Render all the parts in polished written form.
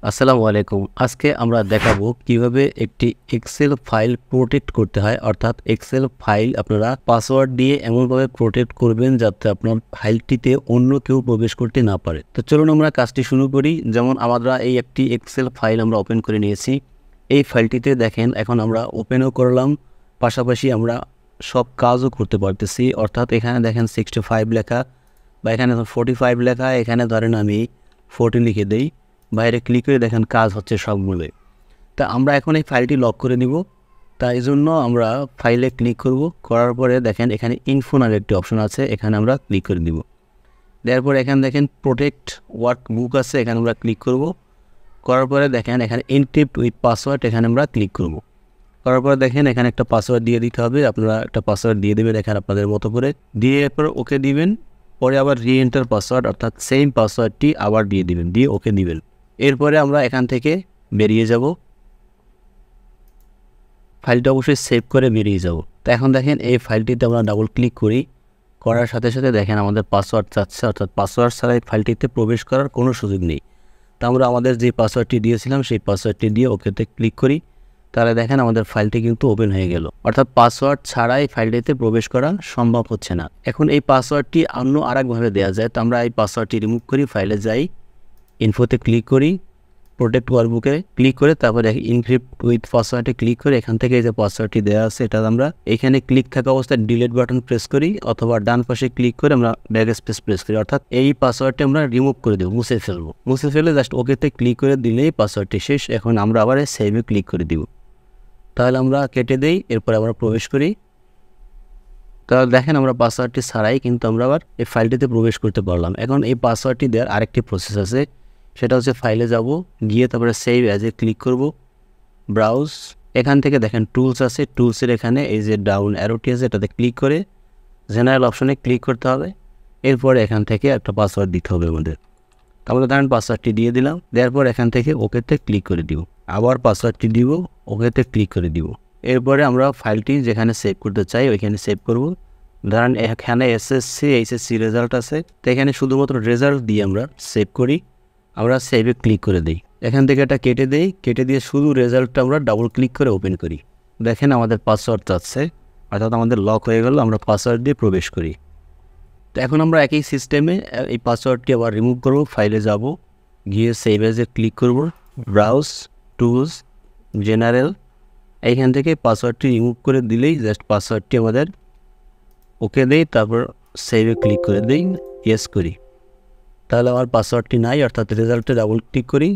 আসসালামু আলাইকুম। আজকে আমরা দেখাবো কিভাবে একটি এক্সেল ফাইল প্রোটেক্ট করতে হয়। অর্থাৎ এক্সেল ফাইল আপনারা পাসওয়ার্ড দিয়ে এমনভাবে প্রোটেক্ট করবেন যাতে আপনার ফাইলটিতে অন্য কেউ প্রবেশ করতে না পারে। তো চলুন আমরা কাজটি শুরু করি। যেমন আমরা এই একটি এক্সেল ফাইল আমরা ওপেন করে নিয়েছি। এই ফাইলটিতে দেখেন এখন আমরা ওপেনও করলাম, পাশাপাশি আমরা সব কাজও করতে পারতেছি। অর্থাৎ এখানে দেখেন 65 লেখা বা এখানে 45 লেখা, এখানে ধরেন আমি 40 লিখে দেই, বাইরে ক্লিক করে দেখেন কাজ হচ্ছে সবগুলো। তা আমরা এখন এই ফাইলটি লক করে নিব। তাই জন্য আমরা ফাইলে ক্লিক করব, করার পরে দেখেন এখানে ইনফো নামের একটি অপশন আছে, এখানে আমরা ক্লিক করে দিব। দেওয়ার পরে এখানে দেখেন প্রোটেক্ট ওয়ার্ক বুক আছে, এখানে আমরা ক্লিক করব। করার পরে দেখেন এখানে এনক্রিপ্ট উইথ পাসওয়ার্ড, এখানে আমরা ক্লিক করব। করার পরে দেখেন এখানে একটা পাসওয়ার্ড দিয়ে দিতে হবে। আপনারা একটা পাসওয়ার্ড দিয়ে দেবেন এখানে আপনাদের মতো করে, দিয়ে এরপর ওকে দিবেন। পরে আবার রি এন্টার পাসওয়ার্ড, অর্থাৎ সেম পাসওয়ার্ডটি আবার দিয়ে দিবেন, দিয়ে ওকে দিবেন। এরপরে আমরা এখান থেকে বেরিয়ে যাব, ফাইলটা অবশ্যই সেভ করে বেরিয়ে যাব। তো এখন দেখেন এই ফাইলটিতে আমরা ডাবল ক্লিক করি, করার সাথে সাথে দেখেন আমাদের পাসওয়ার্ড চাচ্ছে, অর্থাৎ পাসওয়ার্ড ছাড়া এই ফাইলটিতে প্রবেশ করার কোনো সুযোগ নেই। তো আমরা আমাদের যে পাসওয়ার্ডটি দিয়েছিলাম সেই পাসওয়ার্ডটি দিয়ে ওকেতে ক্লিক করি, তাহলে দেখেন আমাদের ফাইলটি কিন্তু ওপেন হয়ে গেল। অর্থাৎ পাসওয়ার্ড ছাড়াই ফাইলটিতে প্রবেশ করা সম্ভব হচ্ছে না। এখন এই পাসওয়ার্ডটি অন্য আরেকভাবে দেওয়া যায়। তো আমরা এই পাসওয়ার্ডটি রিমুভ করি, ফাইলে যাই, ইনফোতে ক্লিক করি, প্রোটেক্ট ওয়ার্কবুকে ক্লিক করে তারপরে ইনক্রিপ্ট উইথ পাসওয়ার্ডে ক্লিক করে এখান থেকে যে পাসওয়ার্ডটি দেওয়া আছে এটা আমরা এখানে ক্লিক থাকা অবস্থায় ডিলিট বাটন প্রেস করি, অথবা ডান পাশে ক্লিক করে আমরা ব্যাক স্পেস প্রেস করি। অর্থাৎ এই পাসওয়ার্ডটি আমরা রিমুভ করে দেবো, মুছে ফেলবো। মুছে ফেলে জাস্ট ওকেতে ক্লিক করে দিলেই পাসওয়ার্ডটি শেষ। এখন আমরা আবার সেভে ক্লিক করে দিব, তাহলে আমরা কেটে দেই, এরপর আমরা প্রবেশ করি। তাহলে দেখেন আমরা পাসওয়ার্ডটি ছাড়াই কিন্তু আমরা আবার এই ফাইলটিতে প্রবেশ করতে পারলাম। এখন এই পাসওয়ার্ডটি দেওয়ার আরেকটি প্রসেস আছে, সেটা হচ্ছে ফাইলে যাব, গিয়ে তারপরে সেভ অ্যাজে ক্লিক করব, ব্রাউজ, এখান থেকে দেখেন টুলস আছে, টুলসের এখানে এই যে ডাউন অ্যারোটি আছে এটাতে ক্লিক করে জেনারেল অপশনে ক্লিক করতে হবে। এরপরে এখান থেকে একটা পাসওয়ার্ড দিতে হবে আমাদের। তাহলে ধরেন পাসওয়ার্ডটি দিয়ে দিলাম, দেওয়ার পর এখান থেকে ওকেতে ক্লিক করে দিব, আবার পাসওয়ার্ডটি দিব, ওকেতে ক্লিক করে দিব। এরপরে আমরা ফাইলটি যেখানে সেভ করতে চাই ওইখানে সেভ করব। ধরেন এখানে এসএসসি এইচএসসি রেজাল্ট আছে, তো এখানে শুধুমাত্র রেজাল্ট দিয়ে আমরা সেভ করি। আমরা সেভে ক্লিক করে দিই, এখান থেকে এটা কেটে দিই, কেটে দিয়ে শুধু রেজাল্টটা আমরা ডাবল ক্লিক করে ওপেন করি। দেখেন আমাদের পাসওয়ার্ড চাচ্ছে, অর্থাৎ আমাদের লক হয়ে গেল, আমরা পাসওয়ার্ড দিয়ে প্রবেশ করি। তো এখন আমরা একই সিস্টেমে এই পাসওয়ার্ডটি আবার রিমুভ করব, ফাইলে যাব, গিয়ে সেভ অ্যাজে ক্লিক করব, ব্রাউজ, টুলস, জেনারেল, এইখান থেকে পাসওয়ার্ডটি রিমুভ করে দিলেই জাস্ট পাসওয়ার্ডটি আমাদের ওকে দেই, তারপর সেভে ক্লিক করে দিই, ইয়েস করি, তাহলে আমার পাসওয়ার্ডটি নাই। অর্থাৎ রেজাল্টে ডাবল ক্লিক করি,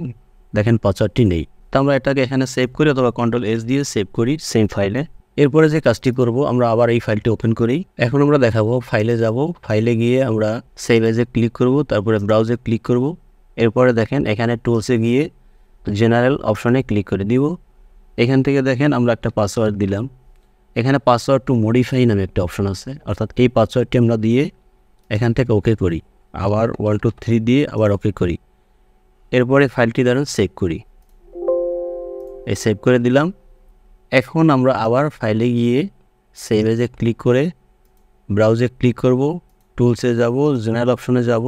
দেখেন পাসওয়ার্ডটি নেই। তো আমরা এটাকে এখানে সেভ করি অথবা কন্ট্রোল-এস দিয়ে সেভ করি সেম ফাইলে। এরপরে যে কাজটি করব, আমরা আবার এই ফাইলটি ওপেন করি। এখন আমরা দেখাবো, ফাইলে যাব, ফাইলে গিয়ে আমরা সেভ এজে ক্লিক করব, তারপরে ব্রাউজে ক্লিক করব। এরপরে দেখেন এখানে টুলসে গিয়ে জেনারেল অপশনে ক্লিক করে দিব। এখান থেকে দেখেন আমরা একটা পাসওয়ার্ড দিলাম, এখানে পাসওয়ার্ড টু মডিফাই নামে একটা অপশন আছে, অর্থাৎ এই পাসওয়ার্ডটি আমরা দিয়ে এখান থেকে ওকে করি, আবার 1 2 3 দিয়ে আবার ওকে করি। এরপরে ফাইলটি ধরেন সেভ করি, এই সেভ করে দিলাম। এখন আমরা আবার ফাইলে গিয়ে সেভ এজে ক্লিক করে ব্রাউজে ক্লিক করব, টুলসে যাব, জেনারেল অপশনে যাব,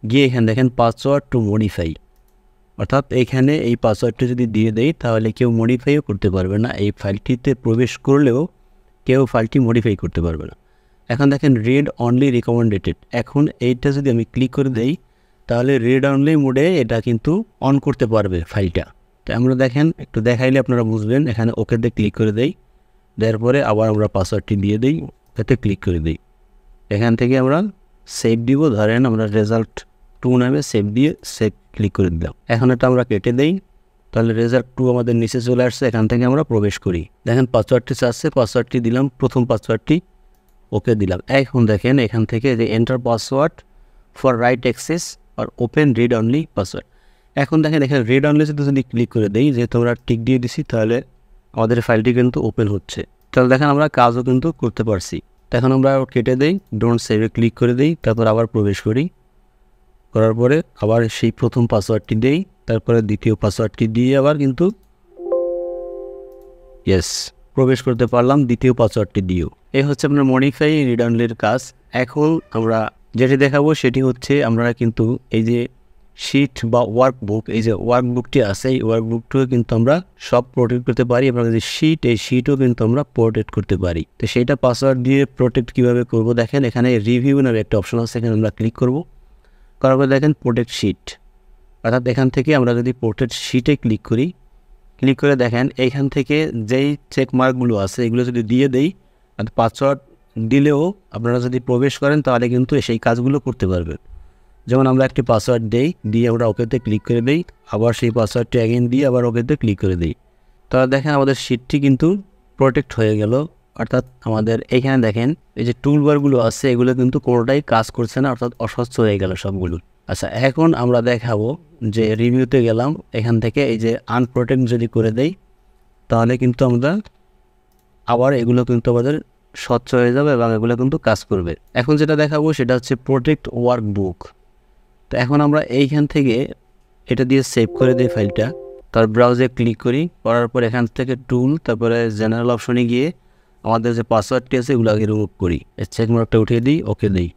গিয়ে এখানে দেখেন পাসওয়ার্ড টু মডিফাই, অর্থাৎ এখানে এই পাসওয়ার্ডটা যদি দিয়ে দেই তাহলে কেউ মডিফাইও করতে পারবে না, এই ফাইলটিতে প্রবেশ করলেও কেউ ফাইলটি মডিফাই করতে পারবে না। এখন দেখেন রিড অনলি রিকমেন্ডেড, এখন এইটা যদি আমি ক্লিক করে দেই তাহলে রিড অনলি মোডে এটা কিন্তু অন করতে পারবে ফাইলটা। তো আমরা দেখেন একটু দেখাইলে আপনারা বুঝবেন, এখানে ওকেতে ক্লিক করে দেই, দেওয়ার পরে আবার আমরা পাসওয়ার্ডটি দিয়ে দিই, ওকেতে ক্লিক করে দিই, এখান থেকে আমরা সেভ দিব। ধরেন আমরা রেজাল্ট 2 নামে সেভ দিয়ে সেভ ক্লিক করে দিলাম। এখন এটা আমরা কেটে দেই, তাহলে রেজাল্ট 2 আমাদের নিচে চলে আসছে, এখান থেকে আমরা প্রবেশ করি। দেখেন পাসওয়ার্ডটি চাচ্ছে, পাসওয়ার্ডটি দিলাম, প্রথম পাসওয়ার্ডটি ওকে দিলাম। এখন দেখেন এখান থেকে যে enter password for write access আর ওপেন রিড অনলি পাসওয়ার্ড, এখন দেখেন এখানে রিড অনলি যদি ক্লিক করে দেই, যেহেতু আমরা টিক দিয়ে দিছি, তাহলে আমাদের ফাইলটি কিন্তু ওপেন হচ্ছে। তাহলে দেখেন আমরা কাজও কিন্তু করতে পারছি। এখন আমরা কেটে দেই, ডোন্ট সেভে ক্লিক করে দিই, তারপর আবার প্রবেশ করি, করার পরে আবার সেই প্রথম পাসওয়ার্ডটি দেই, তারপরে দ্বিতীয় পাসওয়ার্ডটি দিয়ে আবার কিন্তু ইয়েস প্রবেশ করতে পারলাম দ্বিতীয় পাসওয়ার্ডটি দিয়েও। এই হচ্ছে আপনার মডিফাই রিড অনলির কাজ। এখন আমরা যেটি দেখাবো সেটি হচ্ছে আমরা কিন্তু এই যে শিট বা ওয়ার্কবুক, এই যে ওয়ার্কবুকটি আছে এই ওয়ার্কবুকটিও কিন্তু আমরা সব প্রোটেক্ট করতে পারি এবং যে শিট এই শিটও কিন্তু আমরা প্রোটেক্ট করতে পারি। তো সেইটা পাসওয়ার্ড দিয়ে প্রোটেক্ট কীভাবে করব দেখেন, এখানে রিভিউ নামে একটা অপশন আছে, এখানে আমরা ক্লিক করব। করার পর দেখেন প্রোটেক্ট শিট, অর্থাৎ এখান থেকে আমরা যদি প্রোটেক্ট শিটে ক্লিক করি, ক্লিক করে দেখেন এইখান থেকে যেই চেক মার্কগুলো আছে এগুলো যদি দিয়ে দেই, আর পাসওয়ার্ড দিলেও আপনারা যদি প্রবেশ করেন তাহলে কিন্তু সেই কাজগুলো করতে পারবেন। যেমন আমরা একটি পাসওয়ার্ড দেই, দিয়ে আমরা ওকেতে ক্লিক করে দিই, আবার সেই পাসওয়ার্ডটি অ্যাগেন দিয়ে আবার ওকেতে ক্লিক করে দিই, তাহলে দেখেন আমাদের শিটটি কিন্তু প্রোটেক্ট হয়ে গেল। অর্থাৎ আমাদের এইখানে দেখেন এই যে টুলবারগুলো আছে এগুলো কিন্তু কোনোটাই কাজ করছে না, অর্থাৎ অস্বচ্ছ হয়ে গেল সবগুলো। আচ্ছা, এখন আমরা দেখাবো যে রিভিউতে গেলাম, এখান থেকে এই যে আনপ্রোটেক্ট যদি করে দেই তাহলে কিন্তু আমরা আবার এগুলো কিন্তু আমাদের স্বচ্ছ হয়ে যাবে এবং এগুলো কিন্তু কাজ করবে। এখন যেটা দেখাবো সেটা হচ্ছে প্রোটেক্ট ওয়ার্কবুক। তো এখন আমরা এইখান থেকে এটা দিয়ে সেভ করে দিই ফাইলটা, তার ব্রাউজে ক্লিক করি, করার পর এখান থেকে টুল, তারপরে জেনারেল অপশনে গিয়ে আমাদের যে পাসওয়ার্ডটি আছে এগুলো আগে রিমুভ করি, চেক মার্কটা উঠিয়ে দিই, ওকে দিই,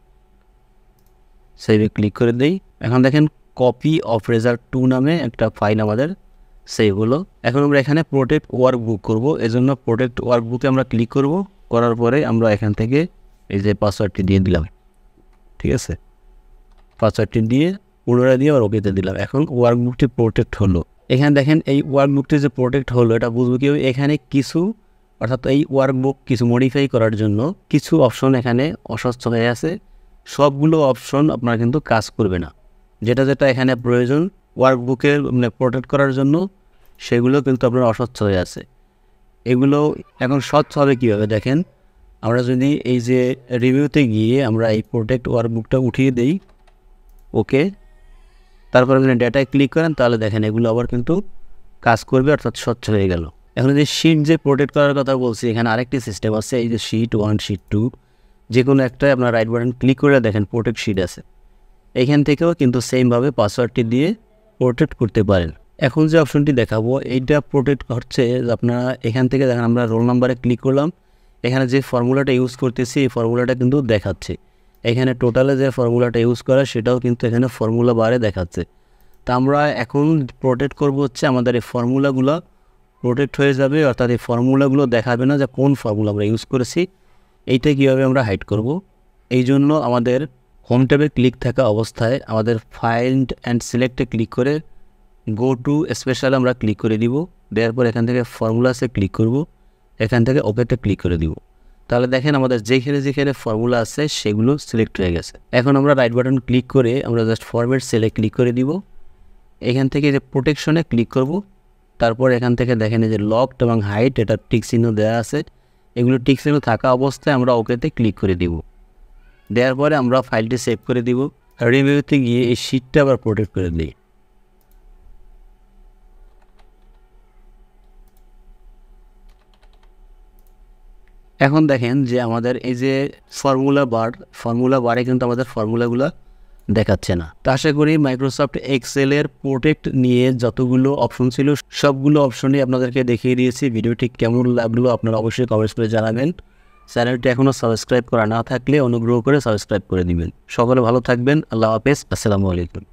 সেভে ক্লিক করে দিই। এখন দেখেন কপি অফ রেজাল্ট 2 নামে একটা ফাইল আমাদের সেভ হলো। এখন আমরা এখানে প্রোটেক্ট ওয়ার্কবুক করব, এজন্য প্রোটেক্ট ওয়ার্কবুকে আমরা ক্লিক করব, করার পরে আমরা এখান থেকে এই যে পাসওয়ার্ডটি দিয়ে দিলাম, ঠিক আছে, পাসওয়ার্ডটি দিয়ে পুনরায় দিয়ে আবার ওকেতে দিলাম। এখন ওয়ার্কবুকটি প্রোটেক্ট হলো। এখানে দেখেন এই ওয়ার্কবুকটি যে প্রোটেক্ট হলো এটা বুঝবো কি, এখানে কিছু অর্থাৎ এই ওয়ার্কবুক কিছু মডিফাই করার জন্য কিছু অপশন এখানে অস্বচ্ছ হয়ে আছে, সবগুলো অপশন আপনার কিন্তু কাজ করবে না। যেটা যেটা এখানে প্রয়োজন ওয়ার্কবুকের মানে প্রোটেক্ট করার জন্য সেগুলো কিন্তু আপনার অস্বচ্ছ হয়ে আছে। এগুলো এখন স্বচ্ছ হবে কীভাবে দেখেন, আমরা যদি এই যে রিভিউতে গিয়ে আমরা এই প্রোটেক্ট ওয়ার্কবুকটা উঠিয়ে দিই, ওকে, তারপর এখানে ডেটায় ক্লিক করেন তাহলে দেখেন এগুলো আবার কিন্তু কাজ করবে, অর্থাৎ স্বচ্ছ হয়ে গেল। এখন যে শিট যে প্রোটেক্ট করার কথা বলছি এখানে আরেকটি সিস্টেম আছে, এই যে শিট 1 শিট 2 যে কোনো একটাই আপনার রাইট বাটন ক্লিক করে দেখেন প্রোটেক্ট শিট আছে, এইখান থেকেও কিন্তু সেমভাবে পাসওয়ার্ডটি দিয়ে প্রোটেক্ট করতে পারেন। এখন যে অপশনটি দেখাবো এইটা প্রোটেক্ট হচ্ছে আপনারা এখান থেকে দেখেন আমরা রোল নাম্বারে ক্লিক করলাম, এখানে যে ফর্মুলাটা ইউজ করতেছি এই ফর্মুলাটা কিন্তু দেখাচ্ছে, এখানে টোটালে যে ফর্মুলাটা ইউজ করা সেটাও কিন্তু এখানে ফর্মুলা বারে দেখাচ্ছে। তা আমরা এখন প্রোটেক্ট করব হচ্ছে আমাদের এই ফর্মুলাগুলো প্রোটেক্ট হয়ে যাবে, অর্থাৎ এই ফর্মুলাগুলো দেখাবে না যে কোন ফর্মুলা আমরা ইউজ করেছি। এইটা কীভাবে আমরা হাইড করব, এই জন্য আমাদের হোম ট্যাবে ক্লিক থাকা অবস্থায় আমাদের ফাইন্ড অ্যান্ড সিলেক্টে ক্লিক করে গো টু স্পেশাল আমরা ক্লিক করে দিব, দেওয়ার পর এখান থেকে ফর্মুলাসে ক্লিক করব, এখান থেকে ওকেতে ক্লিক করে দিব, তাহলে দেখেন আমাদের যেখানে যেখানে ফর্মুলা আছে সেগুলো সিলেক্ট হয়ে গেছে। এখন আমরা রাইট বাটন ক্লিক করে আমরা জাস্ট ফরম্যাট সেলে ক্লিক করে দিব, এখান থেকে যে প্রোটেকশনে ক্লিক করব, তারপর এখান থেকে দেখেন এই যে লকড এবং হাইড এটা টিক চিহ্ন দেওয়া আছে, এগুলো টিক চিহ্ন থাকা অবস্থায় আমরা ওকেতে ক্লিক করে দিব, দেওয়ার পরে আমরা ফাইলটি সেভ করে দিব। রিভিউতে গিয়ে এই শিটটা আবার প্রোটেক্ট করে দিই। এখন দেখেন যে আমাদের এই যে ফর্মুলা বারে কিন্তু আমাদের ফর্মুলাগুলো দেখাচ্ছে না। তো আশা করি মাইক্রোসফট এক্সেলের প্রোটেক্ট নিয়ে যতগুলো অপশন ছিল সবগুলো অপশনই আপনাদেরকে দেখিয়ে দিয়েছি। ভিডিওটি কেমন লাগলো আপনারা অবশ্যই কমেন্টস করে জানাবেন। চ্যানেলটি এখনও সাবস্ক্রাইব করা না থাকলে অনুগ্রহ করে সাবস্ক্রাইব করে দিবেন। সকলে ভালো থাকবেন। আল্লাহ হাফেজ। আসসালামু আলাইকুম।